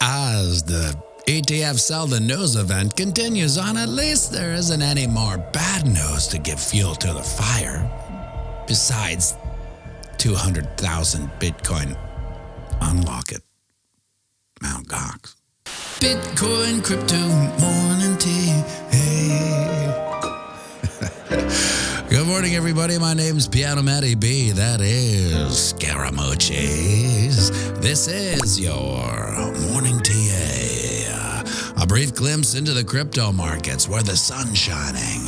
As the ETF Sell the News event continues on, at least there isn't any more bad news to give fuel to the fire. Besides 200,000 Bitcoin. Unlock it. Mount Gox. Bitcoin crypto morning tea. Hey. Good morning, everybody. My name's pianomattyb. That is Scaramucci's. This is your morning TA. A brief glimpse into the crypto markets where the sun's shining,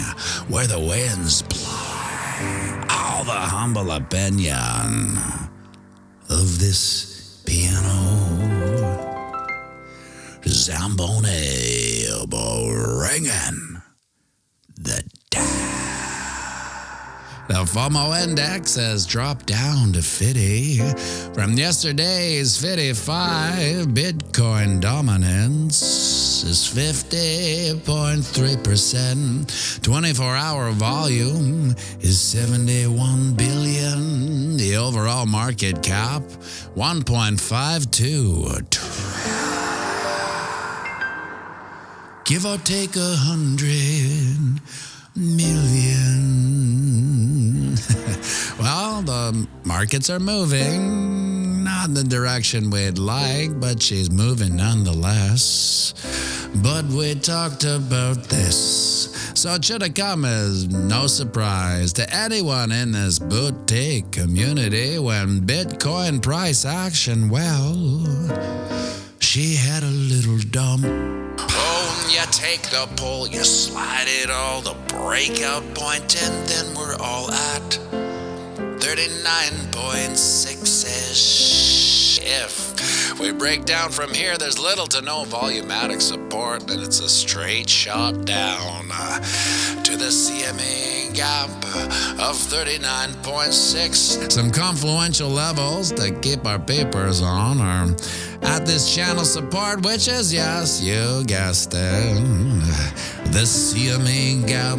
where the winds blow. All the humble opinion of this piano Zamboni ringing the The FOMO index has dropped down to 50 from yesterday's 55. Bitcoin dominance is 50.3%. 24-hour volume is 71 billion. The overall market cap, 1.52 trillion. Give or take 100 million. Well, the markets are moving, not in the direction we'd like, but she's moving nonetheless. But we talked about this, so it should have come as no surprise to anyone in this boutique community when Bitcoin price action, well, she had a little dump. You take the pull, you slide it all, the breakout point, and then we're all at 39.6-ish. If we break down from here, there's little to no volumetric support, and it's a straight shot down to the CME gap of 39.6. Some confluential levels to keep our papers on are at this channel support, which is, yes, you guessed it, the CME gap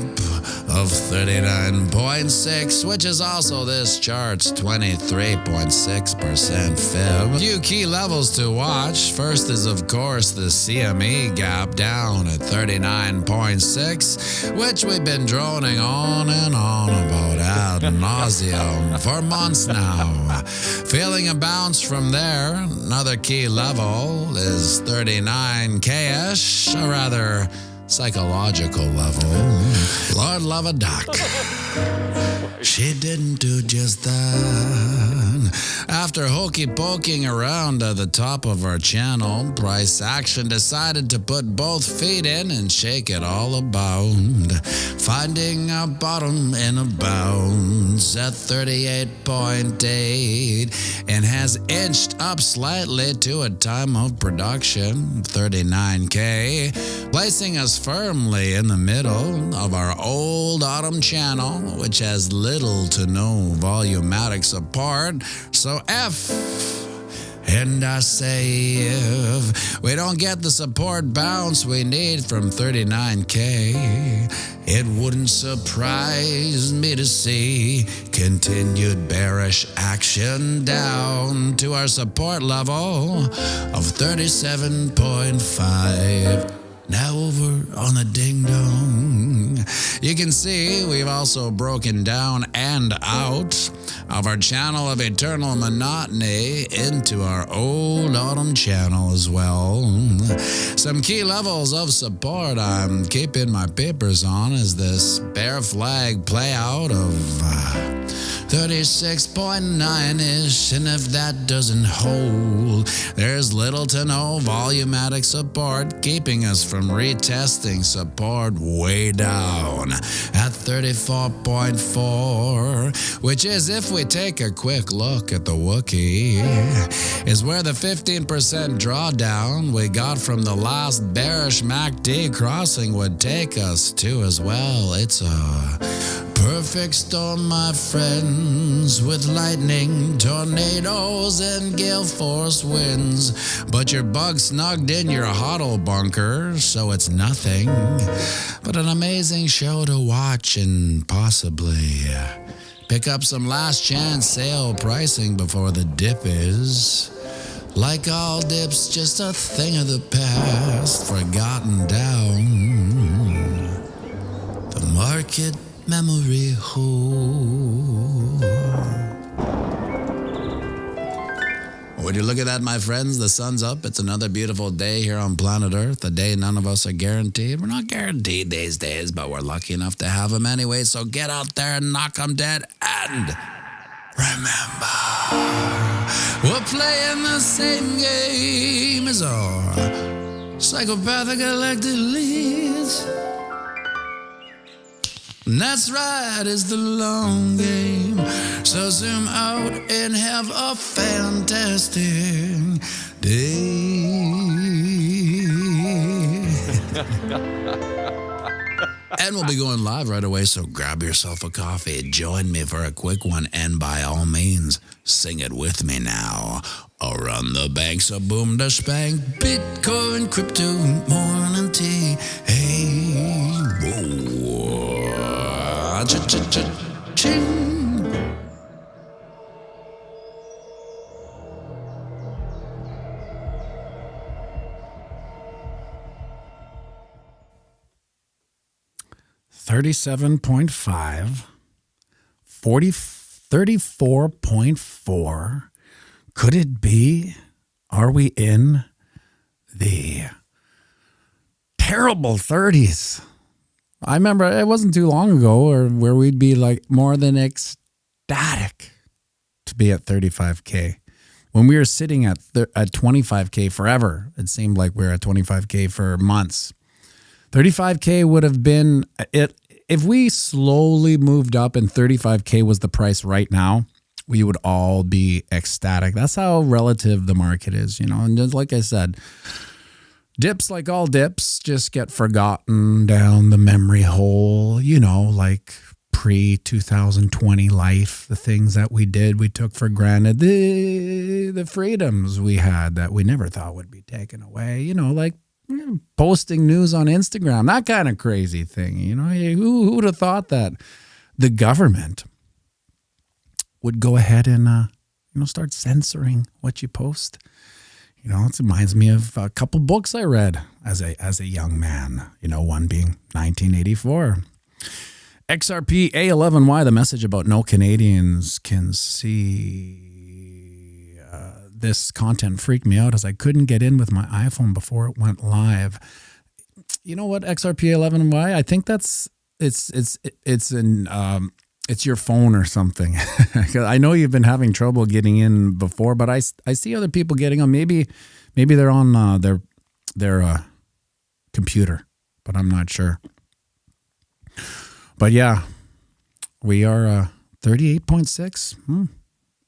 of 39.6, which is also this chart's 23.6% fib. A few key levels to watch. First is, of course, the CME gap down at 39.6, which we've been droning on and on about ad nauseum for months now. Feeling a bounce from there. Another key level is 39K-ish, a rather psychological level. Lord love a duck. She didn't do just that. After hokey poking around at the top of our channel, price action decided to put both feet in and shake it all about, finding a bottom in a bounce at 38.8 and has inched up slightly to a time of production, 39K, placing us firmly in the middle of our old autumn channel, which has little to no volumetric support. So F, and I say if we don't get the support bounce we need from 39K, it wouldn't surprise me to see continued bearish action down to our support level of 37.5. Now over on the ding-dong, you can see we've also broken down and out of our channel of eternal monotony into our old autumn channel as well. Some key levels of support I'm keeping my papers on is this bear flag play out of 36.9-ish, and if that doesn't hold, there's little to no volumetric support keeping us from retesting support way down at 34.4, which is, if we take a quick look at the Wookiee, is where the 15% drawdown we got from the last bearish MACD crossing would take us to as well. It's a perfect storm, my friends, with lightning, tornadoes, and gale force winds. But you're bug snugged in your huddle bunker, so it's nothing but an amazing show to watch and possibly pick up some last chance sale pricing before the dip is. Like all dips, just a thing of the past, forgotten down the market memory hole. Would you look at that, my friends? The sun's up. It's another beautiful day here on planet Earth, a day none of us are guaranteed. We're not guaranteed these days, but we're lucky enough to have them anyway, so get out there and knock them dead. And remember, we're playing the same game as our psychopathic elected leads. And that's right, it's the long game. So zoom out and have a fantastic day. And we'll be going live right away, so grab yourself a coffee, join me for a quick one, and by all means, sing it with me now. Around the banks of boom da spank, Bitcoin, crypto, morning tea. Hey, whoa. Ching. $37.5, 34.4. Could it be? Are we in the terrible 30s? I remember it wasn't too long ago where we'd be like more than ecstatic to be at 35K. When we were sitting at 25K forever, it seemed like we were at 25K for months. 35K would have been it if we slowly moved up and 35K was the price right now. We would all be ecstatic. That's how relative the market is, you know. And just like I said, dips, like all dips, just get forgotten down the memory hole, you know, like pre-2020 life, the things that we did, we took for granted, the freedoms we had that we never thought would be taken away, you know, like posting news on Instagram, that kind of crazy thing, you know. Who would have thought that the government would go ahead and, start censoring what you post? You know, it reminds me of a couple books I read as a young man, you know, one being 1984. XRP A11Y, the message about no Canadians can see this content freaked me out as I couldn't get in with my iPhone before it went live. You know what, XRP A11Y? I think it's your phone or something. I know you've been having trouble getting in before, but I see other people getting on. Maybe they're on their computer, but I'm not sure. But yeah, we are 38.6.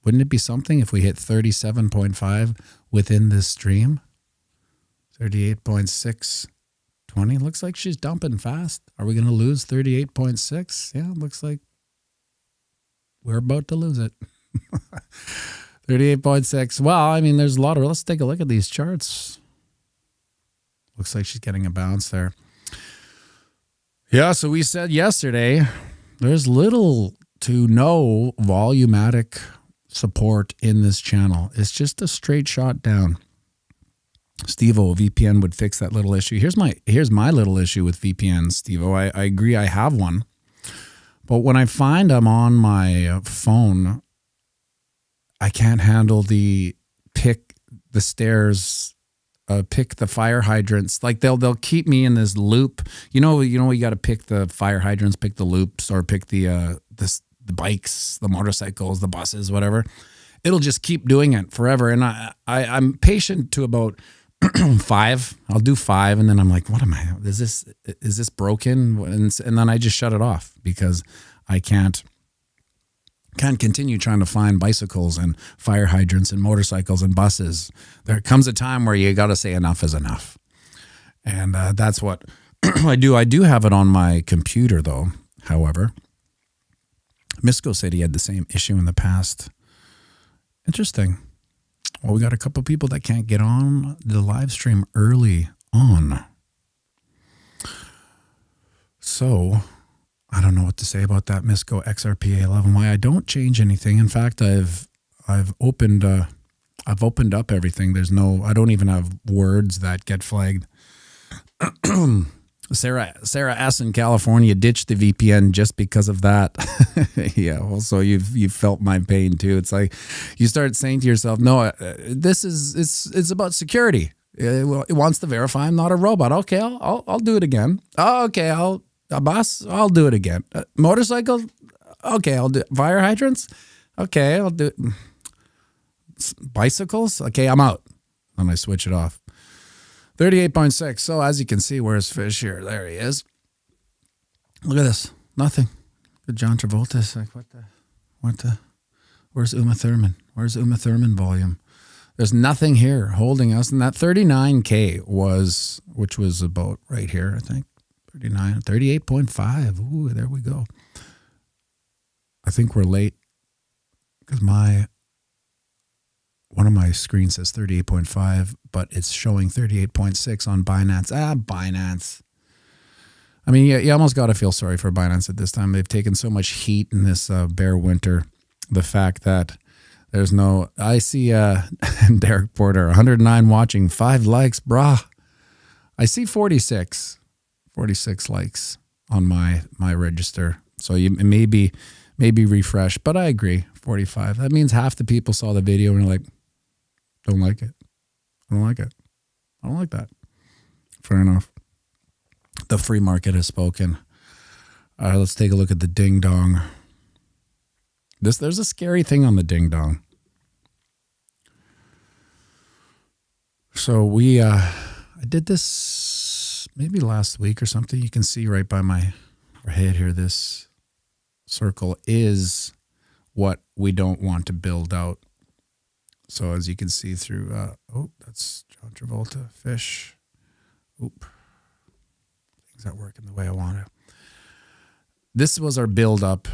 Wouldn't it be something if we hit 37.5 within this stream? 38.620. Looks like she's dumping fast. Are we going to lose 38.6? Yeah, looks like we're about to lose it. 38.6. Well, I mean, there's a lot of... Let's take a look at these charts. Looks like she's getting a bounce there. Yeah, so we said yesterday, there's little to no volumatic support in this channel. It's just a straight shot down. Steve-O, VPN would fix that little issue. Here's my little issue with VPN, Steve-O. I agree I have one. But when I find I'm on my phone, I can't handle the pick the stairs, pick the fire hydrants. Like they'll keep me in this loop. You know, you got to pick the fire hydrants, pick the loops, or pick the bikes, the motorcycles, the buses, whatever. It'll just keep doing it forever. And I'm patient to about 5. I'll do 5, and then I'm like, what am I? Is this broken? And then I just shut it off because I can't continue trying to find bicycles and fire hydrants and motorcycles and buses. There comes a time where you got to say enough is enough, and that's what I do. I do have it on my computer though. However, Misco said he had the same issue in the past. Interesting. Well, we got a couple people that can't get on the live stream early on. So, I don't know what to say about that Misco XRP A11Y. I don't change anything. In fact, I've opened I've opened up everything. I don't even have words that get flagged. Sarah S in California ditched the VPN just because of that. Yeah, well, so you've felt my pain too. It's like you start saying to yourself, no, it's about security. It wants to verify I'm not a robot. Okay, I'll do it again. Oh, okay, boss, I'll do it again. Motorcycle, okay, I'll do it. Fire hydrants, okay, I'll do it. Bicycles, okay, I'm out. Then I switch it off. 38.6. So as you can see, where's Fish here? There he is. Look at this. Nothing. Good John Travolta's like, where's Uma Thurman? Where's Uma Thurman volume? There's nothing here holding us. And that 39K which was about right here, I think. 38.5. Ooh, there we go. I think we're late because one of my screens says 38.5, but it's showing 38.6 on Binance. Binance. I mean, you almost got to feel sorry for Binance at this time. They've taken so much heat in this bare winter. The fact that there's no... I see Derek Porter, 109 watching, 5 likes, brah. I see 46 likes on my register. So you maybe refresh, but I agree, 45. That means half the people saw the video and are like, don't like it. I don't like it. I don't like that. Fair enough. The free market has spoken. Let's take a look at the ding dong. There's a scary thing on the ding dong. So I did this maybe last week or something. You can see right by my head here, this circle is what we don't want to build out. So as you can see through, that's John Travolta, Fish. Oop. Things not working the way I want to. This was our build up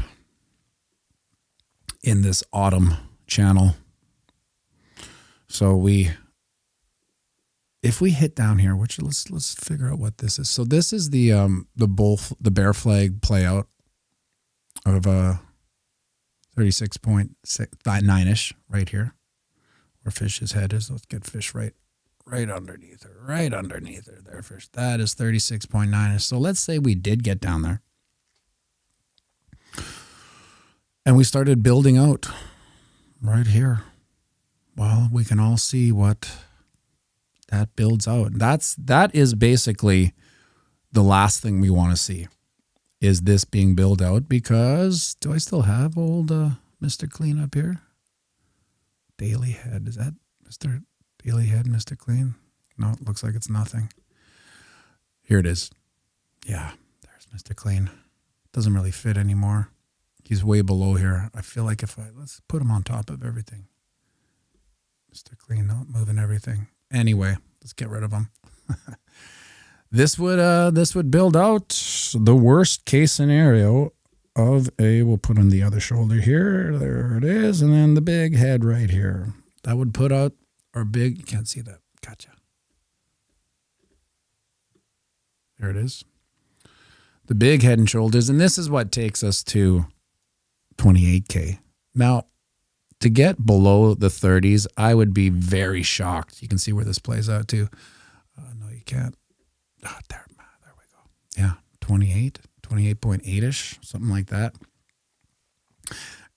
in this autumn channel. So if we hit down here, which let's figure out what this is. So this is the bear flag play out of 36.9-ish right here, where Fish's head is. Let's get Fish right underneath her, there, Fish. That is 36.9-ish. So let's say we did get down there. And we started building out right here. Well, we can all see what that builds out. That is basically the last thing we want to see, is this being built out, because do I still have old Mr. Clean up here? Daily Head. Is that Mr. Daily Head, Mr. Clean? No, it looks like it's nothing. Here it is. Yeah, there's Mr. Clean. Doesn't really fit anymore. He's way below here. I feel like let's put him on top of everything. Mr. Clean, not moving everything. Anyway, let's get rid of him. This would build out the worst case scenario of we'll put on the other shoulder here. There it is. And then the big head right here. That would put out our big, you can't see that. Gotcha. There it is. The big head and shoulders. And this is what takes us to 28K. Now, to get below the 30s, I would be very shocked. You can see where this plays out too. No, you can't. Oh, there we go. Yeah, 28.8-ish, something like that.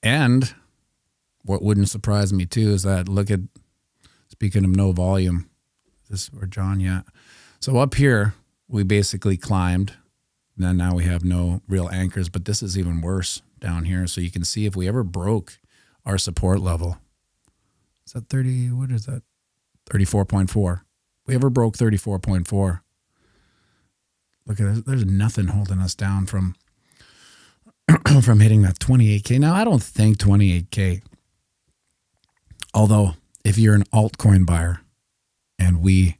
And what wouldn't surprise me too is that, speaking of no volume, this or John, yeah. So up here, we basically climbed. Then now we have no real anchors, but this is even worse down here. So you can see if we ever broke our support level. Is that 30? What is that? 34.4. We ever broke 34.4. Look at this. There's nothing holding us down from hitting that 28K. Now, I don't think 28K. Although, if you're an altcoin buyer and we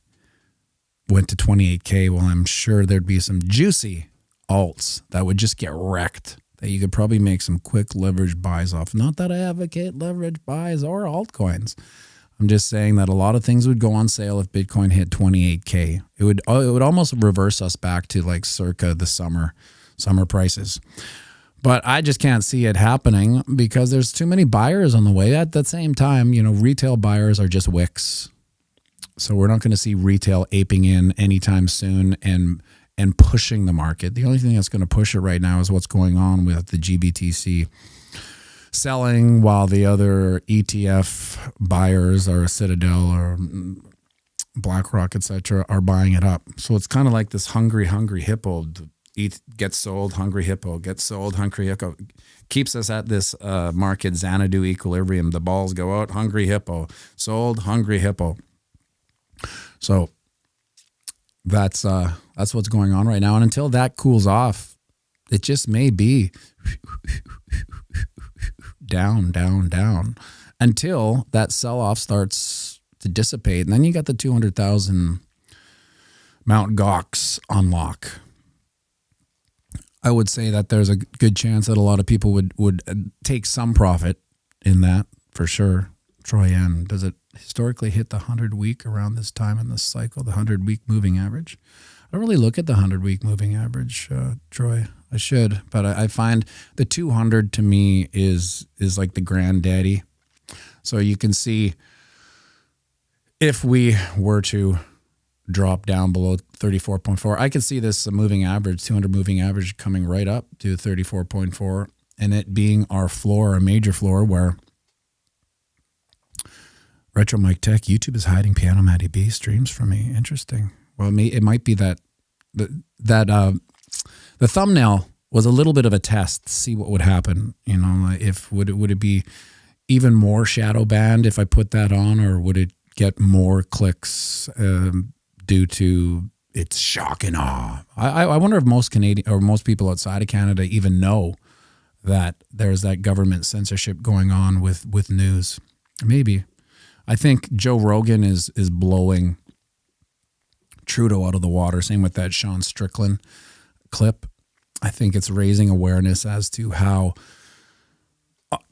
went to 28K, well, I'm sure there'd be some juicy alts that would just get wrecked, that you could probably make some quick leverage buys off. Not that I advocate leverage buys or altcoins. I'm just saying that a lot of things would go on sale if Bitcoin hit 28K. It would almost reverse us back to like circa the summer prices. But I just can't see it happening because there's too many buyers on the way. At the same time, retail buyers are just wicks. So we're not going to see retail aping in anytime soon and pushing the market. The only thing that's going to push it right now is what's going on with the GBTC selling, while the other ETF buyers, or Citadel or BlackRock, etc., are buying it up. So it's kind of like this hungry hippo. Gets sold, hungry hippo. Gets sold, hungry hippo. Keeps us at this market Xanadu equilibrium. The balls go out, hungry hippo. Sold, hungry hippo. So that's what's going on right now. And until that cools off, it just may be down, until that sell-off starts to dissipate. And then you got the 200,000 Mount Gox on lock. I would say that there's a good chance that a lot of people would take some profit in that, for sure. Troy N, does it historically hit the 100-week around this time in this cycle, the 100-week moving average? I don't really look at the 100-week moving average, Troy. I should, but I find the 200 to me is like the granddaddy. So you can see if we were to drop down below 34.4, I could see this moving average, 200 moving average, coming right up to 34.4, and it being our floor, a major floor, where Retro Mike Tech, YouTube is hiding pianomattyb streams from me. Interesting. Well, it might be that the thumbnail was a little bit of a test to see what would happen. If would it be even more shadow banned if I put that on, or would it get more clicks due to its shock and awe? I wonder if most Canadian or most people outside of Canada even know that there's that government censorship going on with news. Maybe. I think Joe Rogan is blowing Trudeau out of the water. Same with that Sean Strickland clip. I think it's raising awareness as to how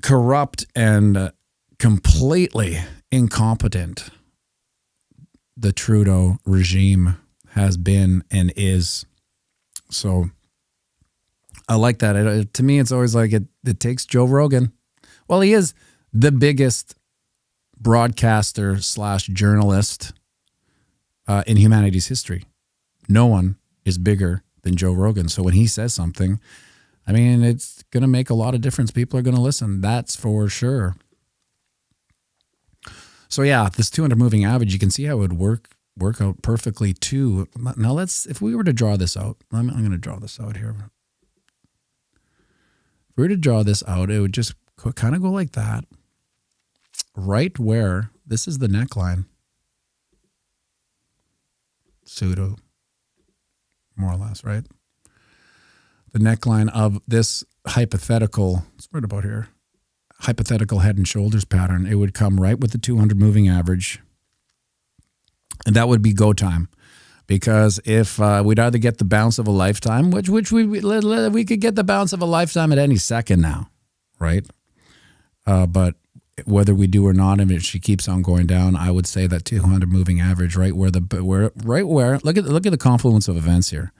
corrupt and completely incompetent the Trudeau regime has been and is. So I like that. To me, it's always like it takes Joe Rogan. Well, he is the biggest broadcaster / journalist in humanity's history. No one is bigger than Joe Rogan. So when he says something, I mean, it's going to make a lot of difference. People are going to listen. That's for sure. So yeah, this 200 moving average, you can see how it would work out perfectly too. Now if we were to draw this out, I'm going to draw this out here. If we were to draw this out, it would just kind of go like that. Right where this is the neckline, pseudo, more or less, right? The neckline of this hypothetical, it's right about here, hypothetical head and shoulders pattern, it would come right with the 200 moving average. And that would be go time. Because if we'd either get the bounce of a lifetime, which we could get the bounce of a lifetime at any second now, right? But whether we do or not, and if she keeps on going down, I would say that 200 moving average, right where look at the confluence of events here.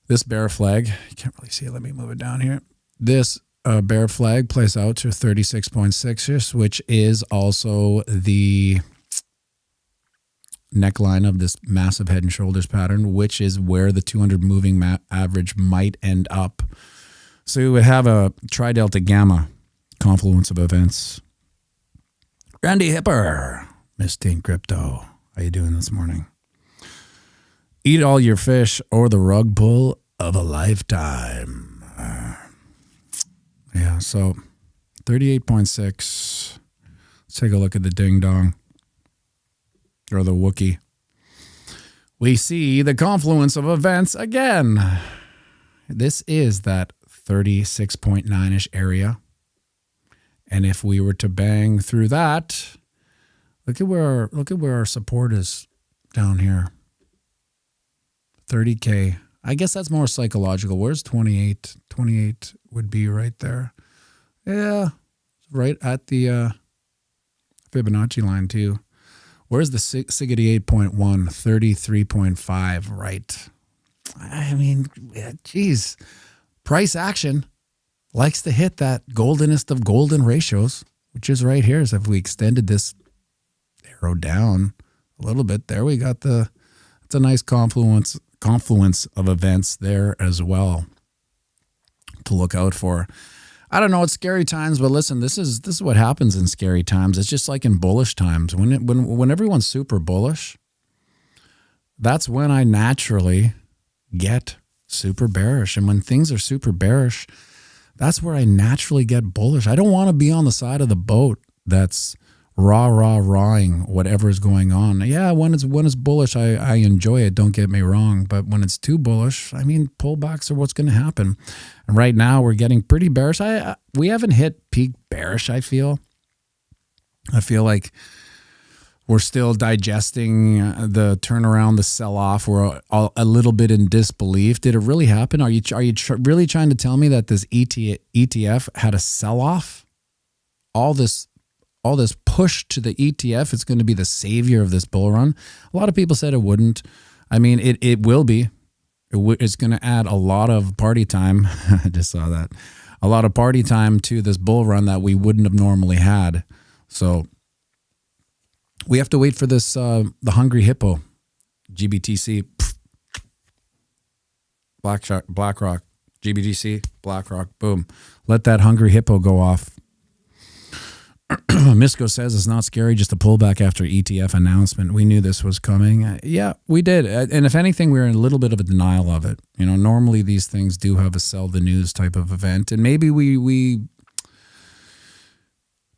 This bear flag, you can't really see it. Let me move it down here. This bear flag plays out to 36.6, which is also the neckline of this massive head and shoulders pattern, which is where the 200 moving average might end up. So we would have a tri-delta gamma confluence of events. Randy Hipper, Miss Teen Crypto, how you doing this morning? Eat all your fish or the rug pull of a lifetime. Yeah, so 38.6. Let's take a look at the ding dong or the Wookie. We see the confluence of events again. This is that 36.9-ish area. And if we were to bang through that, look at where our support is down here. 30K. I guess that's more psychological. Where's 28? 28 would be right there. Yeah, right at the Fibonacci line too. Where's the SIG 8.1? 33.5, right? I mean, geez. Price action. likes to hit that goldenest of golden ratios, which is right here. So if we extended this arrow down a little bit, there we got it's a nice confluence of events there as well to look out for. I don't know, it's scary times, but listen, this is what happens in scary times. It's just like in bullish times. When everyone's super bullish, that's when I naturally get super bearish. And when things are super bearish, that's where I naturally get bullish. I don't want to be on the side of the boat that's rawing whatever is going on. Yeah, when it's bullish, I enjoy it, don't get me wrong. But when it's too bullish, I mean, pullbacks are what's going to happen. And right now we're getting pretty bearish. We haven't hit peak bearish, I feel. I feel like we're still digesting the turnaround, the sell-off. We're a little bit in disbelief. Did it really happen? Are you really trying to tell me that this ETF had a sell-off? All this push to the ETF, it's going to be the savior of this bull run. A lot of people said it wouldn't. I mean, it will be. It's going to add a lot of party time. I just saw that. A lot of party time to this bull run that we wouldn't have normally had. So we have to wait for this, the Hungry Hippo, GBTC, BlackRock, GBTC, BlackRock, boom. Let that Hungry Hippo go off. Misco says it's not scary, just a pullback after ETF announcement. We knew this was coming. Yeah, we did. And if anything, we were in a little bit of a denial of it. You know, normally these things do have a sell the news type of event. And maybe we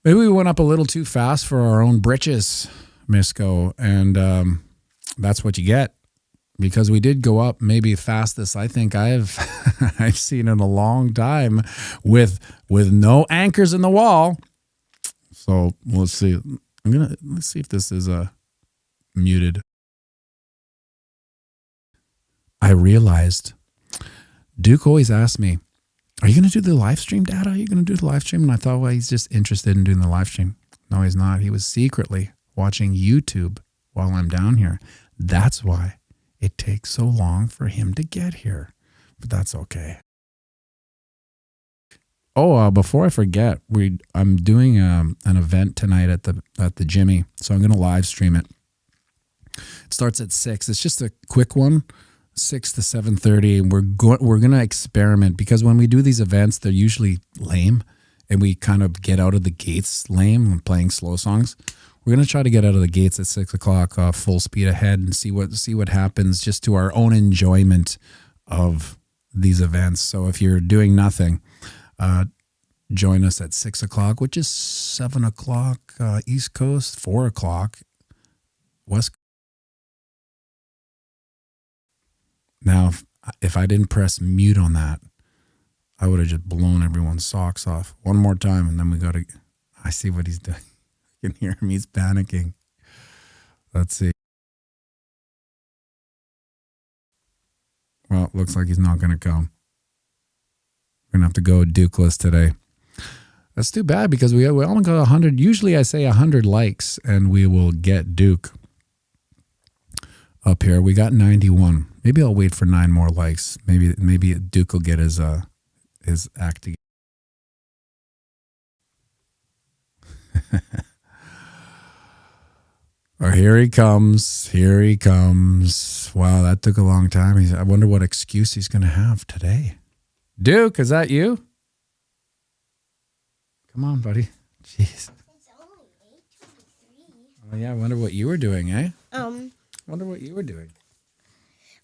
went up a little too fast for our own britches, Misco. And that's what you get. Because we did go up maybe fastest I think I've seen in a long time with no anchors in the wall. So let's see. Let's see if this is muted. I realized Duke always asked me, "Are you going to do the live stream, Dad? Are you going to do the live stream?" And I thought, well, he's just interested in doing the live stream. No, he's not. He was secretly watching YouTube while I'm down here. That's why it takes so long for him to get here. But that's okay. Oh, before I forget, I'm doing an event tonight at the Jimmy, so I'm going to live stream it. It starts at 6. It's just a quick one, 6 to 7:30, and we're going to experiment because when we do these events, they're usually lame, and we kind of get out of the gates lame when playing slow songs. We're going to try to get out of the gates at 6 o'clock, full speed ahead, and see what happens, just to our own enjoyment of these events. So if you're doing nothing, join us at 6 o'clock, which is 7 o'clock East Coast, 4 o'clock West. Now, if I didn't press mute on that, I would have just blown everyone's socks off. One more time, and then we got to... I see what he's doing. I can hear him. He's panicking. Let's see. Well, it looks like he's not going to come. We're going to have to go Dukeless today. That's too bad because we only got 100. Usually I say 100 likes and we will get Duke up here. We got 91. Maybe I'll wait for 9 more likes. Maybe Duke will get his act together. Oh, here he comes. Here he comes. Wow, that took a long time. I wonder what excuse he's going to have today. Duke, is that you? Come on, buddy. Jeez. It's only 8:23. Oh, yeah, I wonder what you were doing, eh? Wonder what you were doing.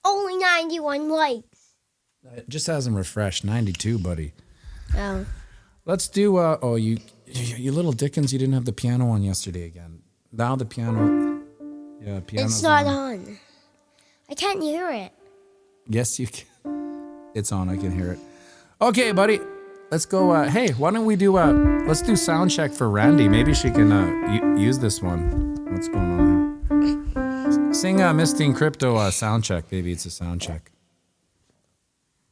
Only 91 likes. It just hasn't refreshed. 92, buddy. Oh. Let's do, you little Dickens, you didn't have the piano on yesterday again. Now the piano. Yeah, piano's It's not on. I can't hear it. Yes, you can. It's on. I can hear it. Okay, buddy. Let's go. Hey, why don't we do let's do sound check for Randy. Maybe she can use this one. What's going on here? Sing Misty and Crypto sound check. Maybe it's a sound check.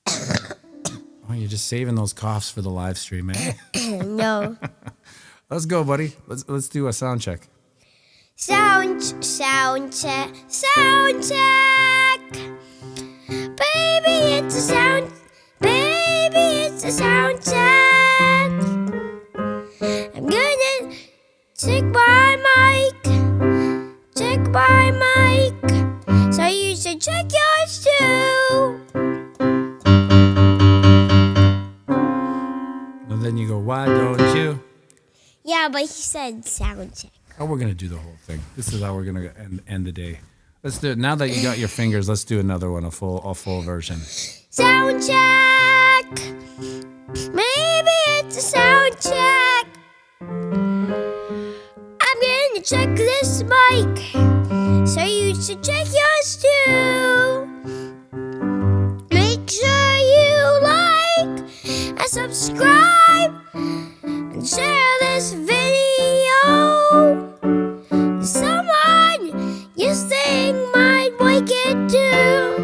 Oh, you're just saving those coughs for the live stream, eh? No. Let's go, buddy. Let's do a sound check. Sound check. Baby, it's a sound check. by Mike. So you should check yours too. And then you go, why don't you? Yeah, but he said sound check. Oh, we're gonna do the whole thing. This is how we're gonna end the day. Let's do it. Now that you got your fingers, let's do another one, a full version. Sound check. Maybe it's a sound check. I'm gonna check this mic. So you should check yours too. Make sure you like and subscribe and share this video. Someone you think might like it too.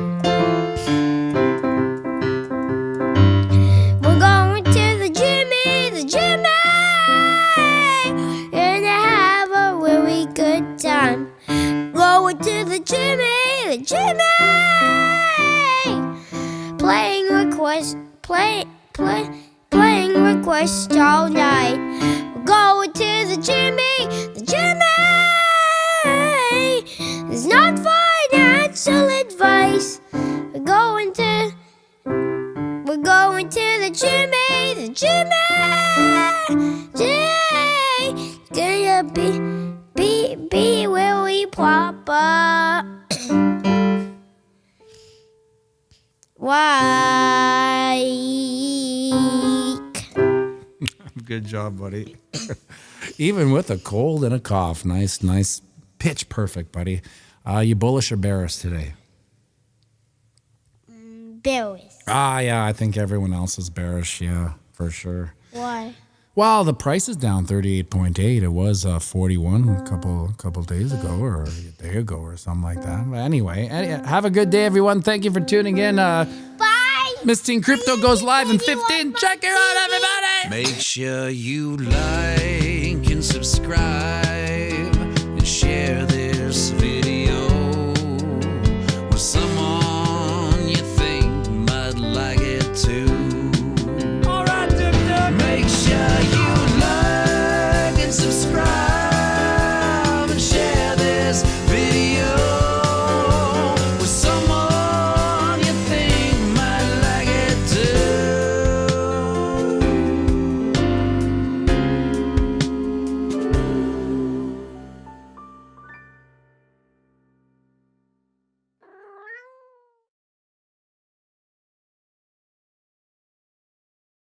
We're going to the Jimmy. Gonna have a really good time. Going to the Jimmy. Playing request all night. We're going to the Jimmy. It's not financial advice. We're going to the Jimmy. Gonna be really proper. Good job, buddy. Even with a cold and a cough, nice, pitch perfect, buddy. You bullish or bearish today? Bearish. Yeah, I think everyone else is bearish. Yeah, for sure. Why? Well, the price is down 38.8. It was 41 a couple days ago, or a day ago, or something like that. But anyway, have a good day, everyone. Thank you for tuning in. Bye. Miss Teen Crypto goes live in 15. Check her out, everybody. Make sure you like and subscribe.